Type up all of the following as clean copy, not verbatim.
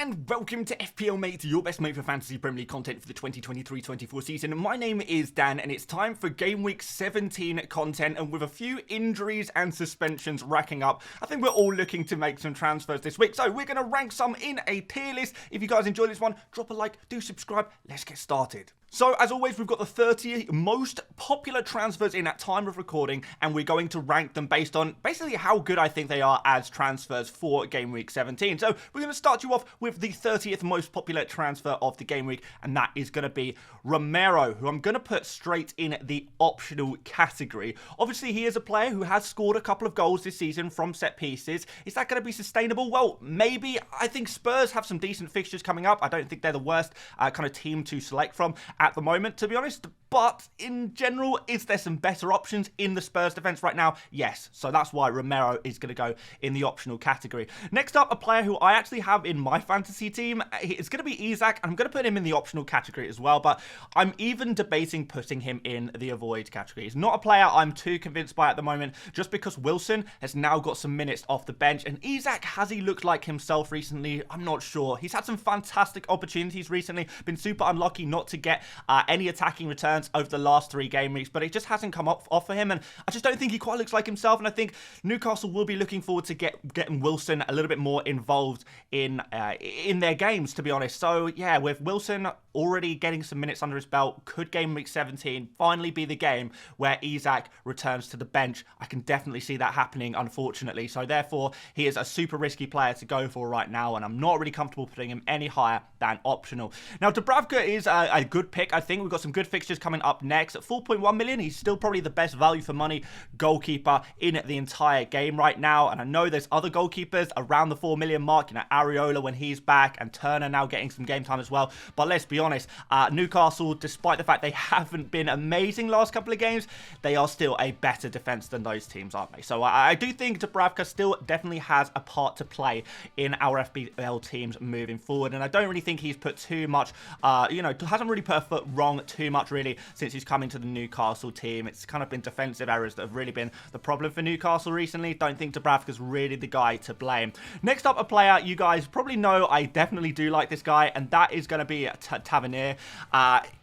and welcome to FPL Mate, your best mate for fantasy Premier League content for the 2023-24 season. My name is Dan, and it's time for Gameweek 17 content, and with a few injuries and suspensions racking up, I think we're all looking to make some transfers this week. So we're going to rank some in a tier list. If you guys enjoy this one, drop a like, do subscribe. Let's get started. So, as always, we've got the 30 most popular transfers in at time of recording, and we're going to rank them based on basically how good I think they are as transfers for Game Week 17. So, we're going to start you off with the 30th most popular transfer of the game week, and that is going to be Romero, who I'm going to put straight in the optional category. Obviously, he is a player who has scored a couple of goals this season from set pieces. Is that going to be sustainable? Well, maybe. I think Spurs have some decent fixtures coming up. I don't think they're the worst kind of team to select from at the moment, to be honest. But in general, is there some better options in the Spurs defense right now? Yes. So that's why Romero is going to go in the optional category. Next up, a player who I actually have in my fantasy team. It's going to be Isak, and I'm going to put him in the optional category as well, but I'm even debating putting him in the avoid category. He's not a player I'm too convinced by at the moment, just because Wilson has now got some minutes off the bench, and Isak, has he looked like himself recently? I'm not sure. He's had some fantastic opportunities recently, been super unlucky not to get any attacking returns over the last 3 game weeks, but it just hasn't come off for him, and I just don't think he quite looks like himself. And I think Newcastle will be looking forward to getting Wilson a little bit more involved in their games, to be honest. So yeah, with Wilson already getting some minutes under his belt, could Game Week 17 finally be the game where Isak returns to the bench? I can definitely see that happening, unfortunately. So therefore, he is a super risky player to go for right now, and I'm not really comfortable putting him any higher than optional. Now, Dubravka is a good pick. I think we've got some good fixtures coming up next. At 4.1 million, he's still probably the best value for money goalkeeper in the entire game right now. And I know there's other goalkeepers around the 4 million mark, you know, Areola when he's back, and Turner now getting some game time as well. But let's be honest, Newcastle, despite the fact they haven't been amazing last couple of games, they are still a better defense than those teams, aren't they? So I do think Dubravka still definitely has a part to play in our FPL teams moving forward. And I don't really think he's put too much, hasn't really put a foot wrong too much really since he's come into the Newcastle team. It's kind of been defensive errors that have really been the problem for Newcastle recently. Don't think Dubravka's really the guy to blame. Next up, a player you guys probably know I definitely do like this guy, and that is going to be Tavernier.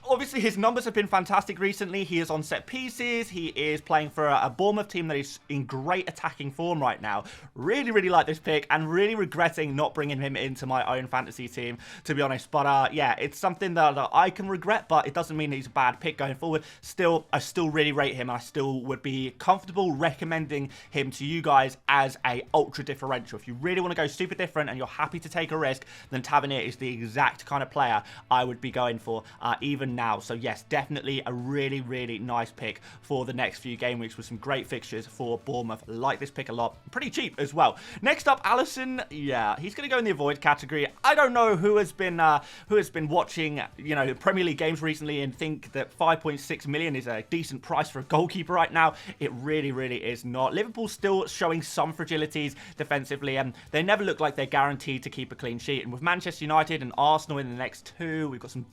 Obviously, his numbers have been fantastic recently. He is on set pieces. He is playing for a Bournemouth team that is in great attacking form right now. Really, really like this pick, and really regretting not bringing him into my own fantasy team, to be honest. But yeah, it's something that I can regret, but it doesn't mean he's a bad pick going forward. Still, I still really rate him. I still would be comfortable recommending him to you guys as a ultra differential. If you really want to go super different and you're happy to take a risk, then Tavernier is the exact kind of player I would be going for even now. So yes, definitely a really, really nice pick for the next few game weeks with some great fixtures for Bournemouth. Like this pick a lot. Pretty cheap as well. Next up, Alisson. Yeah, he's going to go in the avoid category. I don't know who has been watching, Premier League games recently and think that 5.6 million is a decent price for a goalkeeper right now. It really, really is not. Liverpool's still showing some fragilities defensively, and they never look like they're guaranteed to keep a clean sheet. And with Manchester United and Arsenal in the next 2, we've got some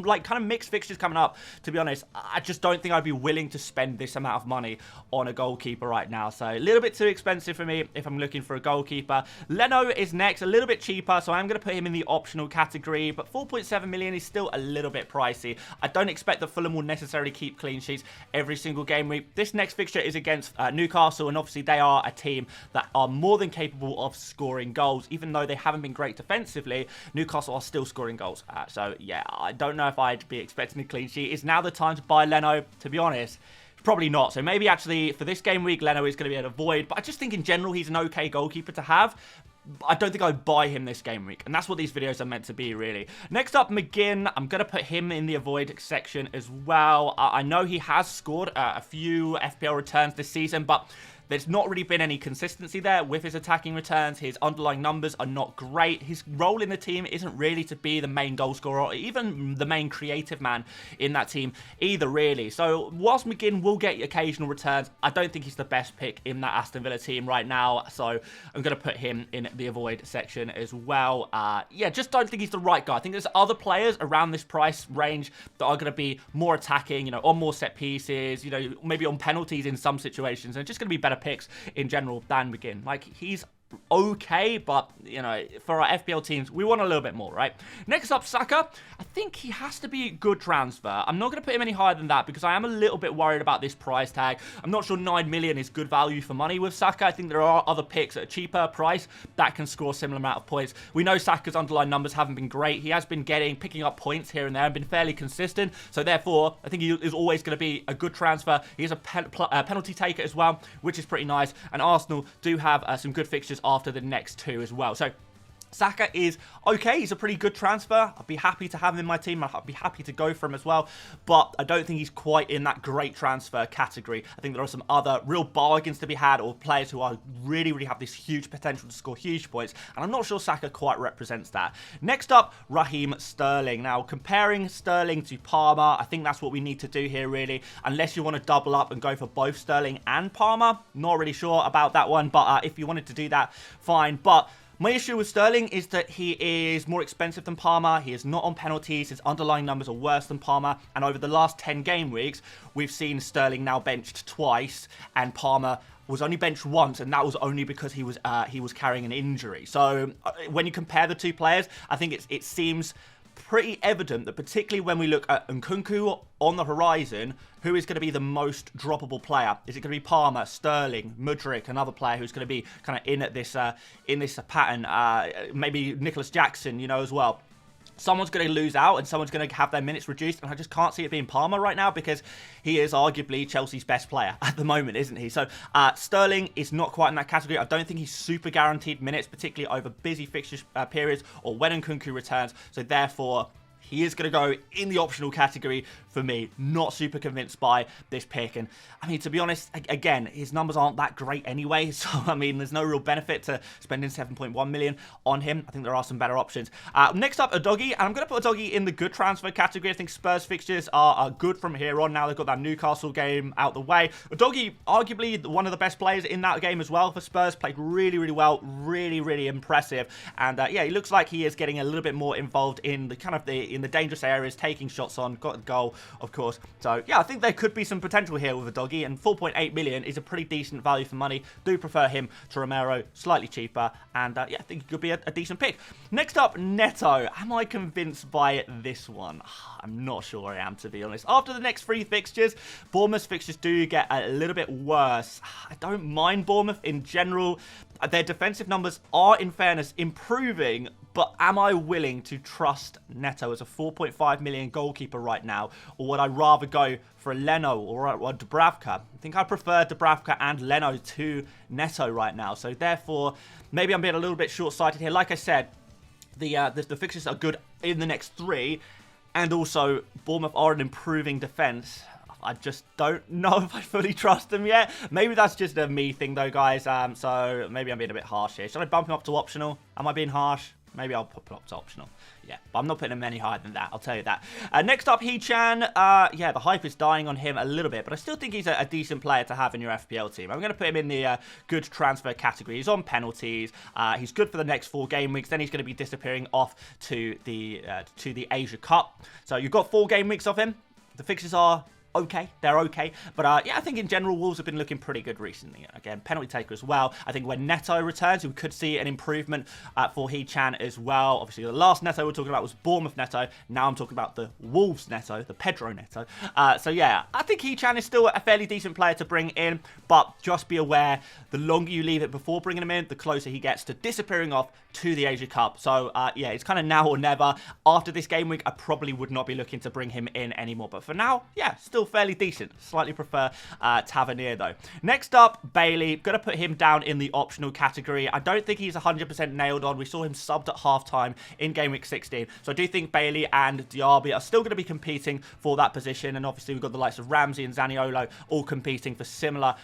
like kind of mixed fixtures coming up. To be honest, I just don't think I'd be willing to spend this amount of money on a goalkeeper right now. So a little bit too expensive for me if I'm looking for a goalkeeper. Leno is next, a little bit cheaper, so I'm going to put him in the optional category, but 4.7 million is still a little bit pricey. I don't expect that Fulham will necessarily keep clean sheets every single game week. This next fixture is against Newcastle, and obviously they are a team that are more than capable of scoring goals. Even though they haven't been great defensively, Newcastle are still scoring goals. So yeah, I don't know if I'd be expecting a clean sheet. Is now the time to buy Leno? To be honest, probably not. So maybe actually for this game week, Leno is going to be at a void. But I just think in general, he's an okay goalkeeper to have. I don't think I'd buy him this game week, and that's what these videos are meant to be, really. Next up, McGinn. I'm going to put him in the avoid section as well. I know he has scored a few FPL returns this season, but there's not really been any consistency there with his attacking returns. His underlying numbers are not great. His role in the team isn't really to be the main goal scorer or even the main creative man in that team either, really. So whilst McGinn will get occasional returns, I don't think he's the best pick in that Aston Villa team right now. So I'm going to put him in the avoid section as well. Yeah, just don't think he's the right guy. I think there's other players around this price range that are going to be more attacking, on more set pieces, maybe on penalties in some situations, and just going to be better picks in general than McGinn. Like, he's okay, but, you know, for our FPL teams, we want a little bit more, right? Next up, Saka. I think he has to be a good transfer. I'm not going to put him any higher than that because I am a little bit worried about this price tag. I'm not sure 9 million is good value for money with Saka. I think there are other picks at a cheaper price that can score a similar amount of points. We know Saka's underlying numbers haven't been great. He has been picking up points here and there and been fairly consistent. So therefore, I think he is always going to be a good transfer. He is a penalty taker as well, which is pretty nice. And Arsenal do have some good fixtures after the next two as well. So Saka is okay. He's a pretty good transfer. I'd be happy to have him in my team. I'd be happy to go for him as well. But I don't think he's quite in that great transfer category. I think there are some other real bargains to be had, or players who are really have this huge potential to score huge points. And I'm not sure Saka quite represents that. Next up, Raheem Sterling. Now, comparing Sterling to Palmer, I think that's what we need to do here, really. Unless you want to double up and go for both Sterling and Palmer. Not really sure about that one. But if you wanted to do that, fine. But my issue with Sterling is that he is more expensive than Palmer. He is not on penalties. His underlying numbers are worse than Palmer. And over the last 10 game weeks, we've seen Sterling now benched twice, and Palmer was only benched once, and that was only because he was carrying an injury. So when you compare the two players, I think it seems pretty evident that, particularly when we look at Nkunku on the horizon, who is going to be the most droppable player? Is it going to be Palmer, Sterling, Mudryk, another player who's going to be kind of in this pattern? Maybe Nicholas Jackson, you know, as well. Someone's going to lose out and someone's going to have their minutes reduced, and I just can't see it being Palmer right now because he is arguably Chelsea's best player at the moment, isn't he? So Sterling is not quite in that category. I don't think he's super guaranteed minutes, particularly over busy fixture periods or when Nkunku returns. So therefore, he is going to go in the optional category for me. Not super convinced by this pick. And, I mean, to be honest, again, his numbers aren't that great anyway. So, I mean, there's no real benefit to spending 7.1 million on him. I think there are some better options. Next up, Udogie. And I'm going to put Udogie in the good transfer category. I think Spurs fixtures are good from here on. Now they've got that Newcastle game out the way. Udogie, arguably one of the best players in that game as well for Spurs. Played really well. Really impressive. And, yeah, he looks like he is getting a little bit more involved in the kind of in the dangerous areas, taking shots on, got the goal, of course. So, yeah, I think there could be some potential here with Udogie, and 4.8 million is a pretty decent value for money. Do prefer him to Romero, slightly cheaper, and, yeah, I think he could be a decent pick. Next up, Neto. Am I convinced by this one? I'm not sure I am, to be honest. After the next three fixtures, Bournemouth's fixtures do get a little bit worse. I don't mind Bournemouth in general. Their defensive numbers are, in fairness, improving, but am I willing to trust Neto as a 4.5 million goalkeeper right now, or would I rather go for a Leno or Dubravka? I think I prefer Dubravka and Leno to Neto right now, so therefore, maybe I'm being a little bit short-sighted here. Like I said, the fixtures are good in the next three, and also Bournemouth are an improving defence. I just don't know if I fully trust them yet. Maybe that's just a me thing though, guys. So maybe I'm being a bit harsh here. Should I bump him up to optional? Am I being harsh? Maybe I'll put him up to optional. Yeah, but I'm not putting him any higher than that. I'll tell you that. Next up, Hee-Chan. Yeah, the hype is dying on him a little bit, but I still think he's a decent player to have in your FPL team. I'm going to put him in the good transfer category. He's on penalties. He's good for the next 4 game weeks. Then he's going to be disappearing off to the Asia Cup. So you've got 4 game weeks of him. The fixtures are okay, they're okay, but yeah, I think in general Wolves have been looking pretty good recently. Again, penalty taker as well. I think when Neto returns, we could see an improvement for Hee-Chan as well. Obviously, the last Neto we're talking about was Bournemouth Neto. Now I'm talking about the Wolves Neto, the Pedro Neto. So yeah, I think Hee-Chan is still a fairly decent player to bring in, but just be aware, the longer you leave it before bringing him in, the closer he gets to disappearing off to the Asia Cup. So yeah, it's kind of now or never. After this game week, I probably would not be looking to bring him in anymore, but for now, yeah, still fairly decent. Slightly prefer Tavernier though. Next up, Bailey. Gonna put him down in the optional category. I don't think he's 100% nailed on. We saw him subbed at halftime in Game Week 16. So I do think Bailey and Diaby are still going to be competing for that position. And obviously we've got the likes of Ramsey and Zaniolo all competing for similar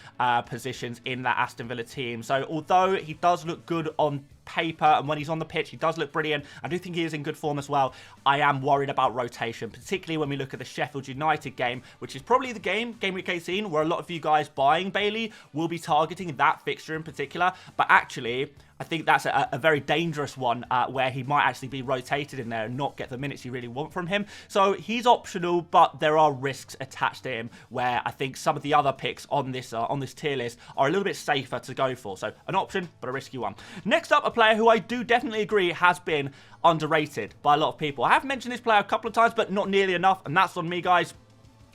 positions in that Aston Villa team. So although he does look good on paper and when he's on the pitch, he does look brilliant. I do think he is in good form as well. I am worried about rotation, particularly when we look at the Sheffield United game, which is probably the game week 18, where a lot of you guys buying Bailey will be targeting that fixture in particular. But actually, I think that's a very dangerous one where he might actually be rotated in there and not get the minutes you really want from him. So he's optional, but there are risks attached to him where I think some of the other picks on this tier list are a little bit safer to go for. So an option, but a risky one. Next up, a player who I do definitely agree has been underrated by a lot of people. I have mentioned this player a couple of times, but not nearly enough, and that's on me, guys.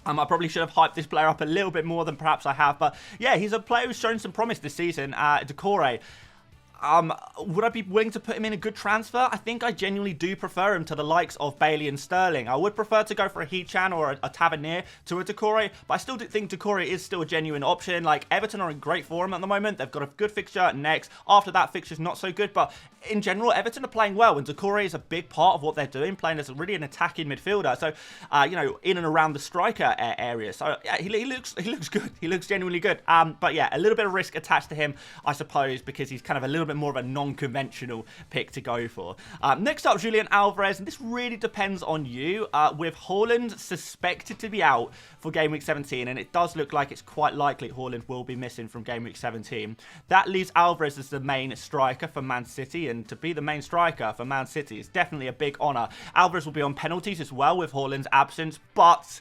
I probably should have hyped this player up a little bit more than perhaps I have, but yeah, he's a player who's shown some promise this season, Decore. Would I be willing to put him in a good transfer? I think I genuinely do prefer him to the likes of Bailey and Sterling. I would prefer to go for a Heat-Chan or a Tavernier to a Decore, but I still think Decore is still a genuine option. Like, Everton are in great form at the moment. They've got a good fixture next. After that, fixture's not so good, but in general, Everton are playing well, and Decore is a big part of what they're doing, playing as really an attacking midfielder. So, you know, in and around the striker area. So, yeah, he looks good. He looks genuinely good. But yeah, a little bit of risk attached to him, I suppose, because he's kind of a little bit more of a non-conventional pick to go for. Next up, Julian Alvarez, and this really depends on you. With Haaland suspected to be out for Game Week 17, and it does look like it's quite likely Haaland will be missing from Game Week 17. That leaves Alvarez as the main striker for Man City, and to be the main striker for Man City is definitely a big honour. Alvarez will be on penalties as well with Haaland's absence, but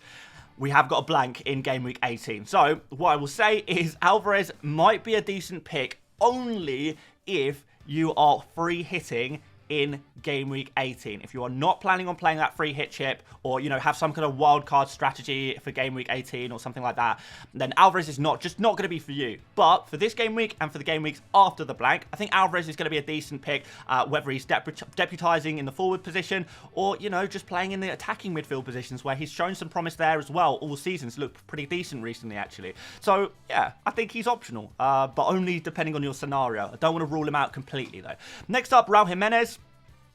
we have got a blank in Game Week 18. So what I will say is Alvarez might be a decent pick only if you are free hitting in Game Week 18. If you are not planning on playing that free hit chip, or, you know, have some kind of wild card strategy for Game Week 18 or something like that, then Alvarez is just not going to be for you. But for this game week and for the game weeks after the blank, I think Alvarez is going to be a decent pick, whether he's deputizing in the forward position or, you know, just playing in the attacking midfield positions where he's shown some promise there as well. All seasons looked pretty decent recently, actually. So, yeah, I think he's optional, but only depending on your scenario. I don't want to rule him out completely, though. Next up, Raul Jimenez.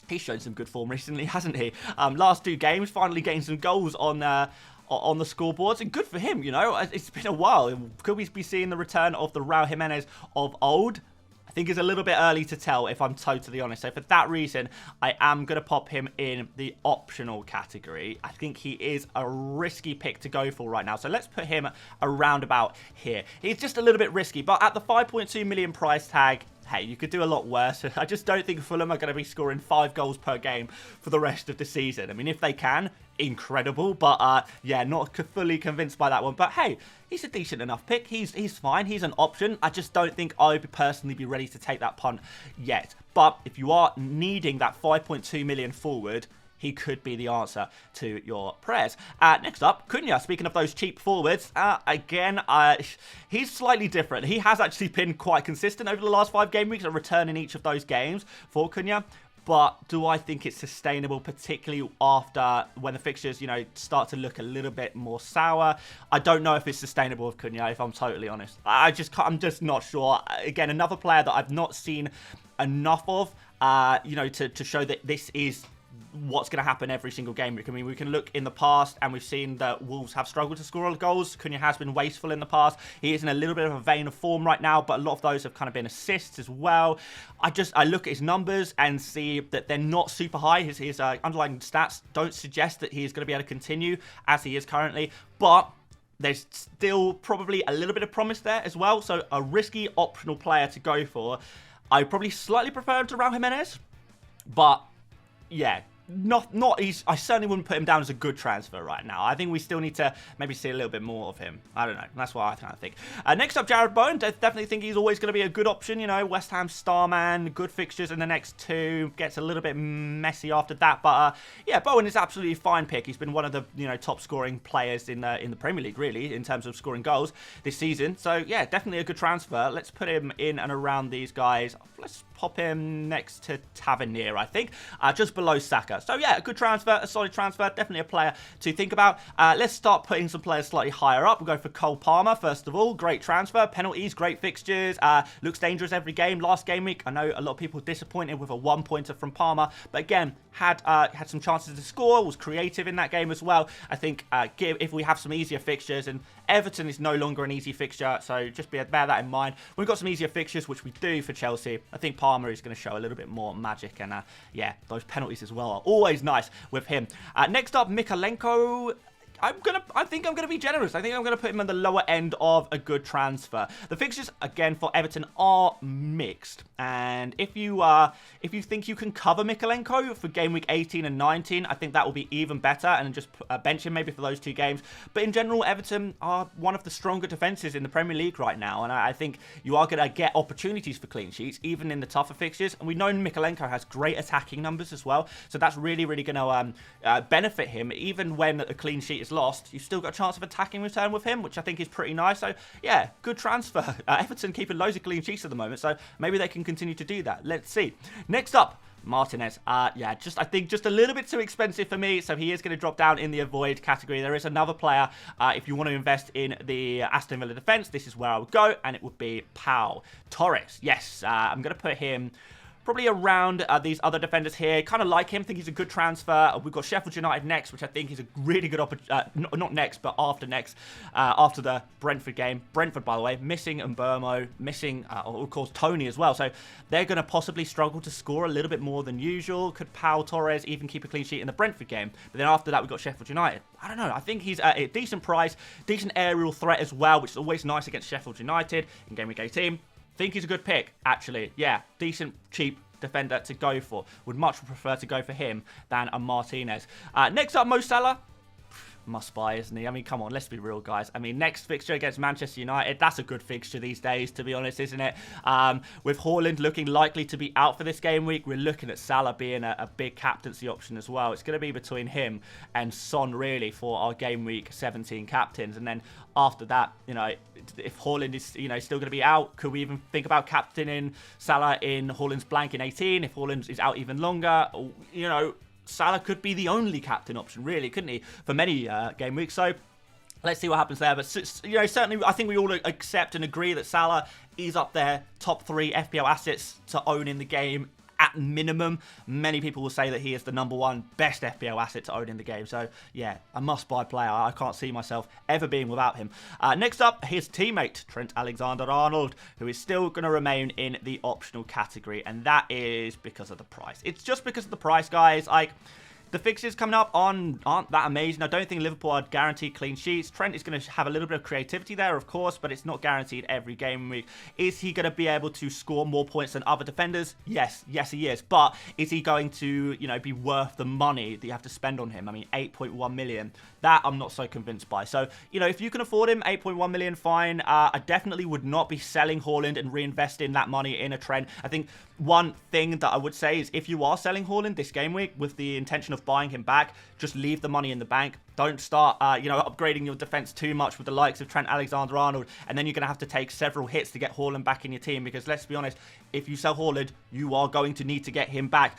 He's shown some good form recently, hasn't he? Last 2 games, finally getting some goals on the scoreboards, and good for him, you know. It's been a while. Could we be seeing the return of the Raul Jimenez of old? I think it's a little bit early to tell, if I'm totally honest. So for that reason, I am going to pop him in the optional category. I think he is a risky pick to go for right now. So let's put him around about here. He's just a little bit risky, but at the 5.2 million price tag, hey, you could do a lot worse. I just don't think Fulham are going to be scoring 5 goals per game for the rest of the season. I mean, if they can, incredible. But, yeah, not fully convinced by that one. But, hey, he's a decent enough pick. He's fine. He's an option. I just don't think I would personally be ready to take that punt yet. But if you are needing that 5.2 million forward, he could be the answer to your prayers. Next up, Cunha. Speaking of those cheap forwards, again, he's slightly different. He has actually been quite consistent over the last 5 game weeks, a return in each of those games for Cunha. But do I think it's sustainable, particularly after when the fixtures, you know, start to look a little bit more sour? I don't know if it's sustainable with Cunha, if I'm totally honest. I'm just not sure. Again, another player that I've not seen enough of, you know, to show that this is what's going to happen every single game week. I mean, we can look in the past and we've seen that Wolves have struggled to score all the goals. Cunha has been wasteful in the past. He is in a little bit of a vein of form right now, but a lot of those have kind of been assists as well. I look at his numbers and see that they're not super high. His underlying stats don't suggest that he is going to be able to continue as he is currently, but there's still probably a little bit of promise there as well. So a risky optional player to go for. I probably slightly prefer him to Raul Jimenez, but yeah, I certainly wouldn't put him down as a good transfer right now. I think we still need to maybe see a little bit more of him. I don't know. That's what I kind of think. Next up, Jared Bowen. Definitely think he's always going to be a good option. You know, West Ham star man, good fixtures in the next 2. Gets a little bit messy after that. But yeah, Bowen is absolutely a fine pick. He's been one of the, you know, top scoring players in the Premier League, really, in terms of scoring goals this season. So yeah, definitely a good transfer. Let's put him in and around these guys. Let's pop him next to Tavernier, I think, just below Saka. So yeah, a good transfer, a solid transfer, definitely a player to think about. Let's start putting some players slightly higher up. We'll go for Cole Palmer, first of all. Great transfer, penalties, great fixtures, looks dangerous every game. Last game week, I know a lot of people disappointed with a 1-pointer from Palmer, but again, had some chances to score, was creative in that game as well. I think if we have some easier fixtures, and Everton is no longer an easy fixture, so just bear that in mind. We've got some easier fixtures, which we do for Chelsea. I think Palmer armor is going to show a little bit more magic. And yeah, those penalties as well are always nice with him. Next up, Mykolenko. I think I'm gonna be generous. I think I'm gonna put him on the lower end of a good transfer. The fixtures again for Everton are mixed, and if you think you can cover Mykolenko for game week 18 and 19, I think that will be even better, and just bench him maybe for those 2 games. But in general, Everton are one of the stronger defenses in the Premier League right now, and I think you are gonna get opportunities for clean sheets even in the tougher fixtures. And we know Mykolenko has great attacking numbers as well, so that's really gonna benefit him. Even when a clean sheet is lost, you've still got a chance of attacking return with him, which I think is pretty nice. So yeah, good transfer. Everton keeping loads of clean sheets at the moment, so maybe they can continue to do that. Let's see. Next up, Martinez. Yeah, I think just a little bit too expensive for me, so he is going to drop down in the avoid category. There is another player, if you want to invest in the Aston Villa defence, this is where I would go, and it would be Pau Torres. Yes, I'm going to put him probably around these other defenders here. Kind of like him, think he's a good transfer. We've got Sheffield United next, which I think is a really good opportunity. Not next, but after next, after the Brentford game. Brentford, by the way, missing Mbermo, missing, of course, Tony as well. So they're going to possibly struggle to score a little bit more than usual. Could Pau Torres even keep a clean sheet in the Brentford game? But then after that, we've got Sheffield United. I don't know. I think he's a decent price, decent aerial threat as well, which is always nice against Sheffield United in game week 18. Think he's a good pick, actually. Yeah, decent, cheap defender to go for. Would much prefer to go for him than a Martinez. Next up, Mo Salah. Must buy, isn't he? I mean, come on, let's be real, guys. I mean, next fixture against Manchester United, that's a good fixture these days, to be honest, isn't it? With Haaland looking likely to be out for this game week, we're looking at Salah being a big captaincy option as well. It's going to be between him and Son, really, for our game week 17 captains. And then after that, you know, if Haaland is, you know, still going to be out, could we even think about captaining Salah in Haaland's blank in 18? If Haaland is out even longer, you know, Salah could be the only captain option, really, couldn't he, for many game weeks. So let's see what happens there. But, you know, certainly I think we all accept and agree that Salah is up there, top 3 FPL assets to own in the game at minimum. Many people will say that he is the #1 best FPL asset to own in the game. So, yeah, a must-buy player. I can't see myself ever being without him. Next up, his teammate, Trent Alexander-Arnold, who is still going to remain in the optional category, and that is because of the price. It's just because of the price, guys. Like, the fixtures coming up aren't that amazing. I don't think Liverpool are guaranteed clean sheets. Trent is going to have a little bit of creativity there, of course, but it's not guaranteed every game week. Is he going to be able to score more points than other defenders? Yes, he is. But is he going to, you know, be worth the money that you have to spend on him? I mean, 8.1 million. That I'm not so convinced by. So, you know, if you can afford him, 8.1 million, fine. I definitely would not be selling Haaland and reinvesting that money in a Trent. I think one thing that I would say is if you are selling Haaland this game week with the intention of buying him back, just leave the money in the bank. Don't start, you know, upgrading your defense too much with the likes of Trent Alexander-Arnold, and then you're going to have to take several hits to get Haaland back in your team, because let's be honest, if you sell Haaland, you are going to need to get him back.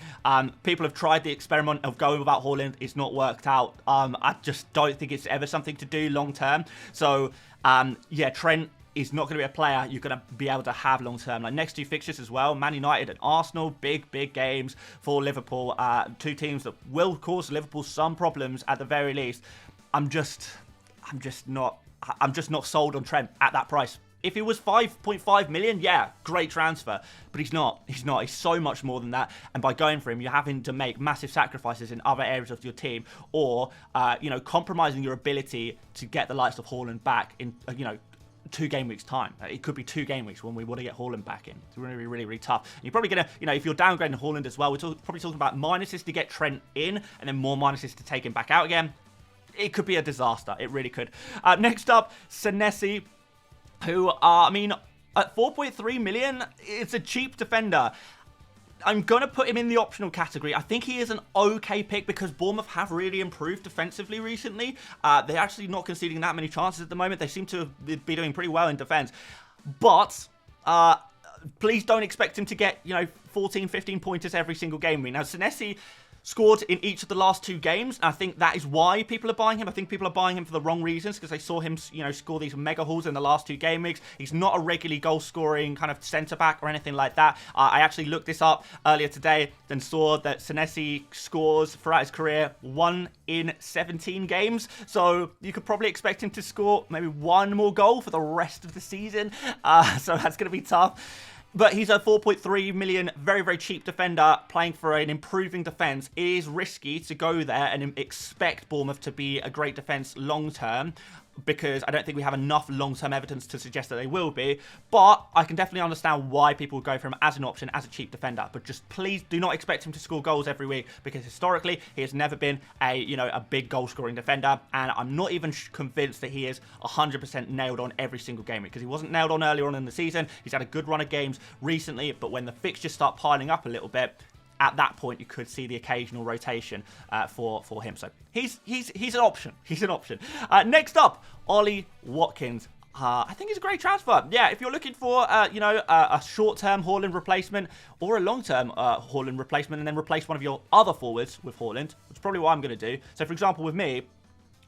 People have tried the experiment of going without Haaland. It's not worked out. I just don't think it's ever something to do long term. So, yeah, Trent is not going to be a player you're going to be able to have long term. Like, next 2 fixtures as well, Man United and Arsenal, big games for Liverpool. 2 teams that will cause Liverpool some problems at the very least. I'm just not sold on Trent at that price. If it was 5.5 million, yeah, great transfer. But he's not. He's so much more than that. And by going for him, you're having to make massive sacrifices in other areas of your team, or you know, compromising your ability to get the likes of Haaland back in, you know, 2 game weeks time. It could be 2 game weeks when we want to get Haaland back in. It's going to be really tough. And you're probably going to, you know, if you're downgrading Haaland as well, we're probably talking about minuses to get Trent in, and then more minuses to take him back out again. It could be a disaster. It really could. Next up, Senesi, who, I mean, at 4.3 million, it's a cheap defender. I'm going to put him in the optional category. I think he is an okay pick because Bournemouth have really improved defensively recently. They're actually not conceding that many chances at the moment. They seem to be doing pretty well in defence. But please don't expect him to get, you know, 14, 15 pointers every single game. Now, Senesi scored in each of the last 2 games. I think that is why people are buying him. I think people are buying him for the wrong reasons, because they saw him, you know, score these mega hauls in the last 2 game weeks. He's not a regularly goal-scoring kind of centre-back or anything like that. I actually looked this up earlier today and saw that Senesi scores throughout his career 1 in 17 games. So you could probably expect him to score maybe 1 more goal for the rest of the season. So that's going to be tough. But he's a 4.3 million, very, very cheap defender playing for an improving defence. It is risky to go there and expect Bournemouth to be a great defence long term, because I don't think we have enough long-term evidence to suggest that they will be. But I can definitely understand why people would go for him as an option, as a cheap defender. But just please do not expect him to score goals every week, because historically he has never been a big goal-scoring defender. And I'm not even convinced that he is 100% nailed on every single game week, because he wasn't nailed on earlier on in the season. He's had a good run of games recently, but when the fixtures start piling up a little bit, at that point, you could see the occasional rotation for him. So he's an option. He's an option. Next up, Ollie Watkins. I think he's a great transfer. Yeah, if you're looking for, a short-term Haaland replacement or a long-term Haaland replacement, and then replace one of your other forwards with Haaland, which is probably what I'm going to do. So, for example, with me,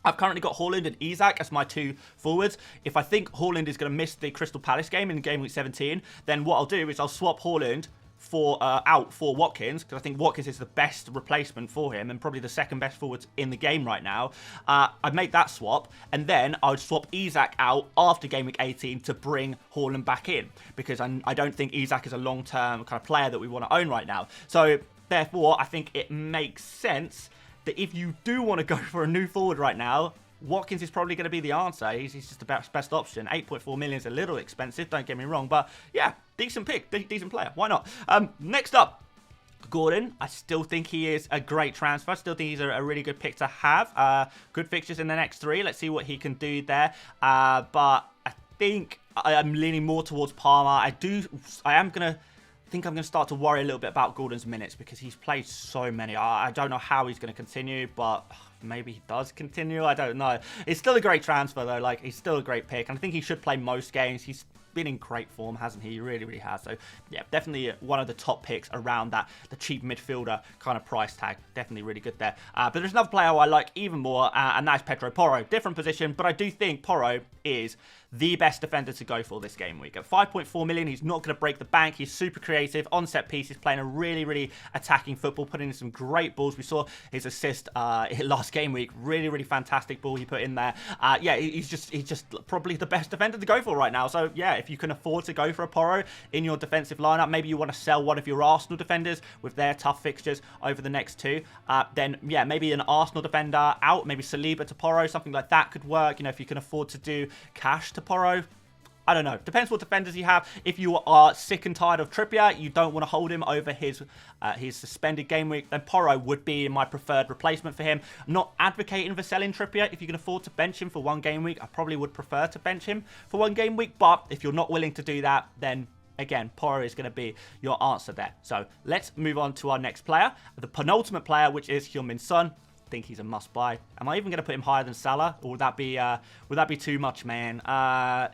I've currently got Haaland and Isak as my two forwards. If I think Haaland is going to miss the Crystal Palace game in Gameweek 17, then what I'll do is I'll swap Haaland out for Watkins, because I think Watkins is the best replacement for him and probably the second best forward in the game right now. I'd make that swap, and then I would swap Isak out after Game Week 18 to bring Haaland back in, because I don't think Isak is a long-term kind of player that we want to own right now. So therefore, I think it makes sense that if you do want to go for a new forward right now, Watkins is probably going to be the answer. He's just the best option. 8.4 million is a little expensive, don't get me wrong, but yeah, decent pick, decent player. Why not? Next up, Gordon. I still think he is a great transfer. I still think he's a really good pick to have. Good fixtures in the next 3. Let's see what he can do there. But I think I'm leaning more towards Palmer. I am going to start to worry a little bit about Gordon's minutes, because he's played so many. I don't know how he's going to continue, but maybe he does continue. I don't know. It's still a great transfer, though. Like, he's still a great pick, and I think he should play most games. He's been in great form, hasn't he? He really, really has. So, yeah, definitely one of the top picks around the cheap midfielder kind of price tag. Definitely really good there. But there's another player who I like even more, and that's Pedro Porro. Different position, but I do think Porro is the best defender to go for this game week. At 5.4 million, he's not going to break the bank. He's super creative, on set pieces, playing a really, really attacking football, putting in some great balls. We saw his assist last game week. Really, really fantastic ball he put in there. Yeah, he's just probably the best defender to go for right now. So, yeah, if you can afford to go for a Porro in your defensive lineup, maybe you want to sell one of your Arsenal defenders with their tough fixtures over the next 2, then, yeah, maybe an Arsenal defender out, maybe Saliba to Porro, something like that could work. You know, if you can afford to do cash to Porro, I don't know. Depends what defenders you have. If you are sick and tired of Trippier, you don't want to hold him over his suspended game week, then Porro would be my preferred replacement for him. I'm not advocating for selling Trippier. If you can afford to bench him for 1 game week, I probably would prefer to bench him for 1 game week. But if you're not willing to do that, then again, Porro is going to be your answer there. So let's move on to our next player, the penultimate player, which is Heung-min Son. I think he's a must-buy. Am I even going to put him higher than Salah, or would that be too much, man? I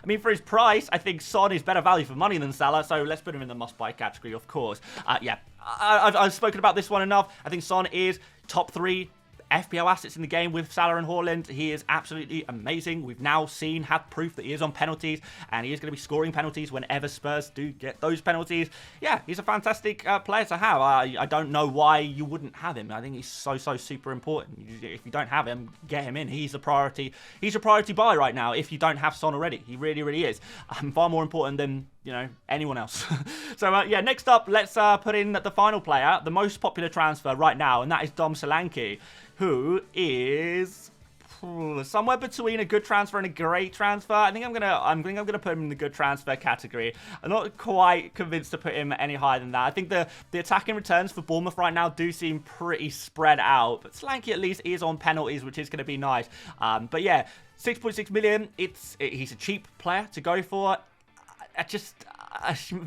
mean, for his price, I think Son is better value for money than Salah, so let's put him in the must-buy category, of course. Yeah, I've spoken about this one enough. I think Son is top 3 FPL assets in the game with Salah and Haaland. He is absolutely amazing. We've now had proof that he is on penalties, and he is going to be scoring penalties whenever Spurs do get those penalties. Yeah, he's a fantastic player to have. I don't know why you wouldn't have him. I think he's so super important. If you don't have him, get him in. He's a priority. He's a priority buy right now if you don't have Son already. He really, really is. Far more important than, you know, anyone else. So, yeah, next up, let's put in the final player, the most popular transfer right now, and that is Dom Solanke, who is somewhere between a good transfer and a great transfer. I think I'm gonna put him in the good transfer category. I'm not quite convinced to put him any higher than that. I think the attacking returns for Bournemouth right now do seem pretty spread out, but Solanke at least is on penalties, which is going to be nice. But yeah, 6.6 million. He's a cheap player to go for.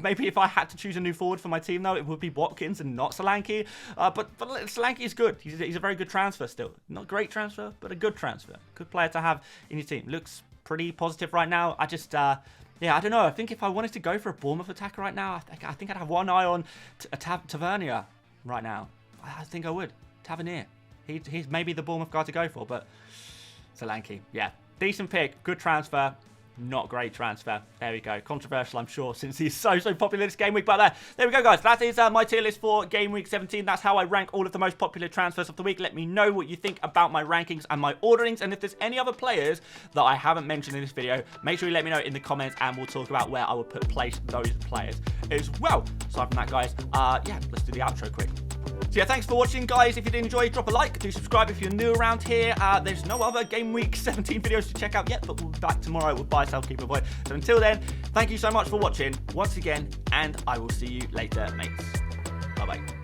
Maybe if I had to choose a new forward for my team, though, it would be Watkins and not Solanke. But Solanke is good. He's a very good transfer still. Not a great transfer, but a good transfer. Good player to have in your team. Looks pretty positive right now. Yeah, I don't know. I think if I wanted to go for a Bournemouth attacker right now, I think I'd have one eye on Tavernier right now. I think I would. Tavernier. He's maybe the Bournemouth guy to go for, but Solanke, yeah. Decent pick. Good transfer. Not great transfer. There we go. Controversial, I'm sure, since he's so popular this game week. But there we go, guys. That is my tier list for Game Week 17. That's how I rank all of the most popular transfers of the week. Let me know what you think about my rankings and my orderings. And if there's any other players that I haven't mentioned in this video, make sure you let me know in the comments and we'll talk about where I would place those players as well. Aside from that, guys, yeah, let's do the outro quick. So yeah, thanks for watching, guys. If you did enjoy, drop a like. Do subscribe if you're new around here. There's no other Game Week 17 videos to check out yet, but we'll be back tomorrow with Buy, Sell, Keep, Avoid. So until then, thank you so much for watching once again, and I will see you later, mates. Bye-bye.